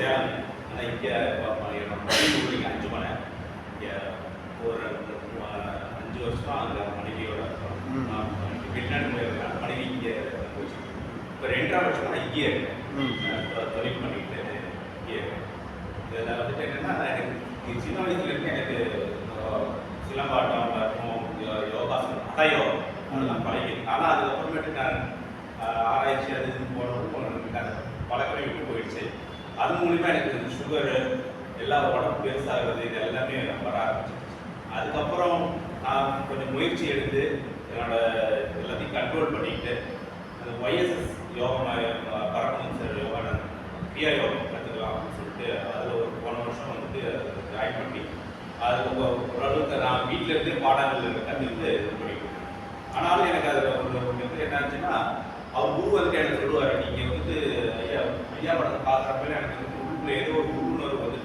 சேலம். ஆனால் இங்கே என்னோட மனைவி ஊர் இங்கே அஞ்சுமலை. இங்கே ஒரு 5 வருஷமாக அங்கே மனைவியோட வெளிநாட்டு போயிருக்கேன். மனைவி இங்கே போச்சு. இப்போ 2.5 வருஷமாக நான் இங்கேயே இருக்கேன். தொழில் பண்ணிக்கிட்டு இங்கே இருக்கேன். இதில் வந்துட்டு என்னென்னா, எனக்கு சின்ன வயசுலேருந்து எனக்கு சிலம்பாட்டம் இருக்கும், யோகாசனம், ஹதயோகம் அதெல்லாம் பழகிருக்கு. ஆனால் அதுக்கப்புறமேட்டு நான் ஆராய்ச்சி அது இதுன்னு போனது பழக்கமே விட்டு போயிடுச்சு. அது மூலிமா எனக்கு சுகரு எல்லா உடம்பு பெருசாகிறது இது எல்லாமே வர ஆரம்பிச்சிருச்சு. அதுக்கப்புறம் நான் கொஞ்சம் முயற்சி எடுத்து என்னோட எல்லாத்தையும் கண்ட்ரோல் பண்ணிக்கிட்டு அந்த ஒய்எஸ்எஸ் யோகா பரமஹம்ச சார் யோகா கிரியா யோகம் கற்றுக்கலாம் அப்படின்னு சொல்லிட்டு அதில் ஒரு போன வருஷம் வந்துட்டு ஜாயின் பண்ணி அது ஓரளவுக்கு நான் வீட்டில் இருந்தே பாடங்கள் கற்றுக்கிட்டு இது பண்ணிக்கிட்டு. ஆனாலும் எனக்கு அதில் ஒரு என்ன ஆச்சுன்னா, அவர் குரு வந்துட்டு எனக்கு சொல்லுவார், நீங்கள் வந்துட்டு ஐயா படத்தை பார்க்குறப்ப எனக்கு வந்து உள்ளுக்குள்ள ஏதோ